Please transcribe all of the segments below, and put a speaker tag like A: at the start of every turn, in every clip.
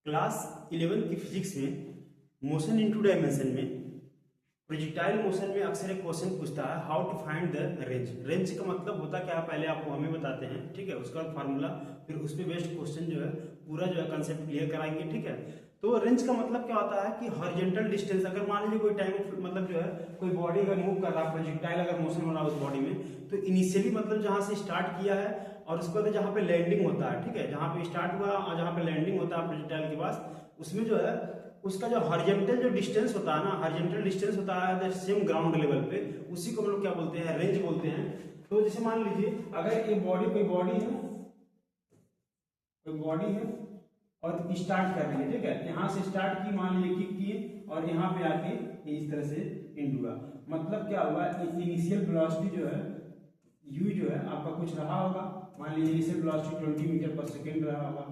A: Class 11 की physics में motion in two dimension में प्रोजेक्टाइल मोशन में अक्सर एक क्वेश्चन पूछता है how to find the range. Range का मतलब होता क्या है पहले आपको हमें बताते हैं, ठीक है। उसका फार्मूला फिर उस पर बेस्ड क्वेश्चन जो है पूरा जो है कंसेप्ट क्लियर कराएंगे, ठीक है। तो रेंज का मतलब क्या होता है कि हॉरिजॉन्टल डिस्टेंस, अगर मान लीजिए कोई टाइम मतलब जो है कोई बॉडी अगर मूव कर रहा है, प्रोजेक्टाइल अगर मोशन हो रहा है उस बॉडी में, तो इनिशियली मतलब जहां से स्टार्ट किया है और उसके बाद जहां पे लैंडिंग होता है, ठीक है, जहां पे स्टार्ट हुआ और जहां पे लैंडिंग होता है प्रोजेक्टाइल के पास, उसमें जो है उसका जो हॉरिजॉन्टल जो डिस्टेंस होता है ना, हॉरिजॉन्टल डिस्टेंस होता है सेम ग्राउंड लेवल पे, उसी को हम लोग क्या बोलते हैं, रेंज बोलते हैं। तो जैसे मान लीजिए अगर ये बॉडी कोई बॉडी है और स्टार्ट कर रही है, ठीक है, यहाँ से स्टार्ट की, मान लीजिए किक किए और यहाँ पे आके इस तरह से एंड हुआ। मतलब क्या हुआ, इनिशियल वेलोसिटी जो है u जो है आपका कुछ रहा होगा, मान लीजिए इनिशियल वेलोसिटी 20 मीटर पर सेकेंड रहा होगा,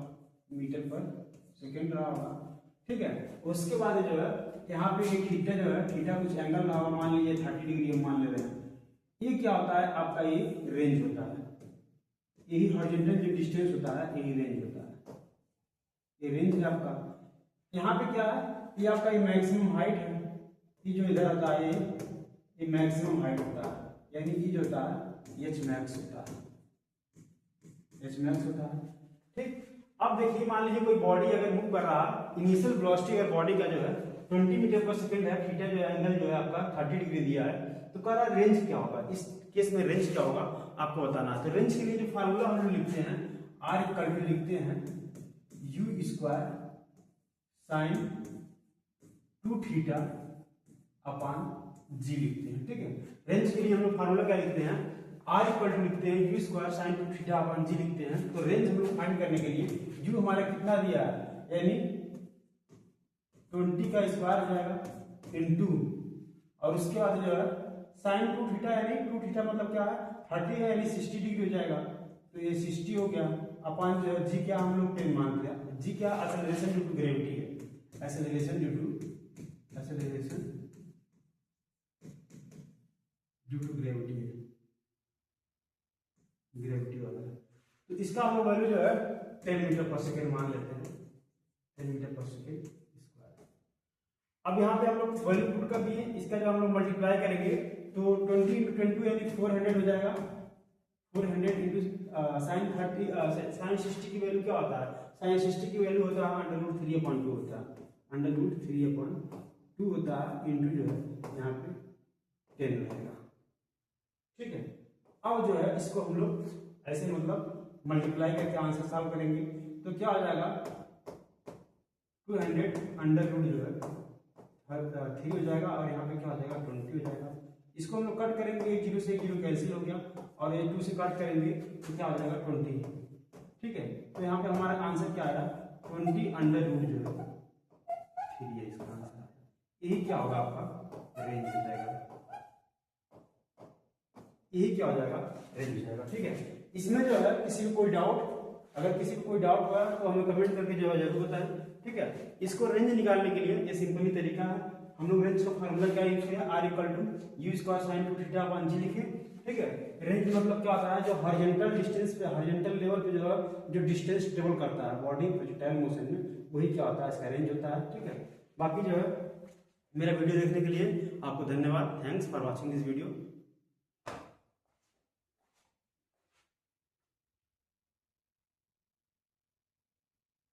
A: मीटर पर सेकेंड रहा होगा, ठीक है। उसके बाद जो है यहाँ पे एक थीटा जो है, थीटा कुछ एंगल रहा होगा, मान लीजिए 30 डिग्री हम मान ले रहे हैं। ये क्या होता है आपका, ये रेंज होता है। यही हॉरिजॉन्टल जो डिस्टेंस होता है यही रेंज होता है, ये रेंज है आपका। यहाँ पे क्या है, ये आपका ये मैक्सिमम हाइट है, ये जो इधर आता है ये मैक्सिमम हाइट होता है, यानी ये जो होता है एच मैक्स होता है, एच मैक्स होता है, ठीक। अब देखिए मान लीजिए कोई बॉडी अगर मूव कर रहा है, इनिशियल वेलोसिटी अगर बॉडी का जो है 20 मीटर पर सेकंड है, थीटा जो है एंगल जो है आपका 30 डिग्री दिया है, तो कह रहा है रेंज क्या होगा, इस केस में रेंज क्या होगा आपको बताना है। तो रेंज के लिए जो फार्मूला हम लोग लिखते हैं, आर इक्वल टू लिखते हैं u square sine 2 theta upon g लिखते हैं, ठीक है। रेंज के लिए हम लोग फार्मूला क्या लिखते हैं, आर इक्वल टू लिखते हैं u square sine 2 theta upon g लिखते हैं। तो रेंज हम लोग फाइंड करने के लिए u हमारा कितना दिया है, यानी 20 का स्क्वायर हो जाएगा इनटू, और उसके बाद जो है साइन 2 थीटा, यानी 2 थीटा मतलब क्या है 30 है, यानी 60 डिग्री हो जाएगा, तो ये 60 हो गया अपॉन जो जी क्या हम लोग 10 मान लिया। जी क्या, एक्सेलरेशन ड्यू टू ग्रेविटी है, एक्सेलरेशन ड्यू टू ग्रेविटी है, ग्रेविटी वाला है। तो इसका हम लोग वैल्यू जो है 10 मीटर पर सेकेंड मान लेते हैं, 10 मीटर पर सेकेंड स्क्वायर। अब यहाँ पे हम लोग वैल्यू पुट कर दिए, इसका जो हम लोग मल्टीप्लाई करेंगे तो 20 इंटू 22 यानी 400 हो जाएगा, 400 इंटू साइन 30 साइन 60 की वैल्यू क्या होता है, साइन 60 की वैल्यू होता है √3/2 होता है, √3/2 होता है, इंटू जो है यहाँ पे 10 रहेगा, ठीक है। अब जो है इसको हम लोग ऐसे मतलब मल्टीप्लाई करके आंसर सॉल्व करेंगे, तो क्या हो जाएगा 200 अंडर रूट जो है 3 हो जाएगा, और यहाँ पे क्या हो जाएगा 20 हो जाएगा। इसको हम लोग कट करेंगे, 0 से 0 कैंसिल हो गया, और ये 2 से कट करेंगे तो क्या हो जाएगा 20, ठीक है। तो यहाँ पे हमारा आंसर क्या आया 20 अंडर रूट जो है 3 है इसका आंसर। यही क्या होगा आपका रेंज हो जाएगा, यही क्या हो जाएगा रेंज हो जाएगा, ठीक है। इसमें जो है किसी को कोई डाउट, अगर किसी को कोई डाउट हुआ तो हमें कमेंट करके जो है जरूर बताएं, ठीक है। इसको रेंज निकालने के लिए ये सिंपल ही तरीका है, हम लोग रेंज का फार्मूला क्या यूज किया, R equal to u square sine 2 theta upon g लिखे, ठीक है। रेंज मतलब क्या होता है, जो हॉरिजॉन्टल डिस्टेंस पे, हॉरिजॉन्टल लेवल पे जो है जो डिस्टेंस ट्रेवल करता है बॉडी प्रोजेक्टाइल मोशन में, वही क्या होता है इसका रेंज होता है, ठीक है। बाकी जो है मेरा वीडियो देखने के लिए आपको धन्यवाद, thanks for watching this video.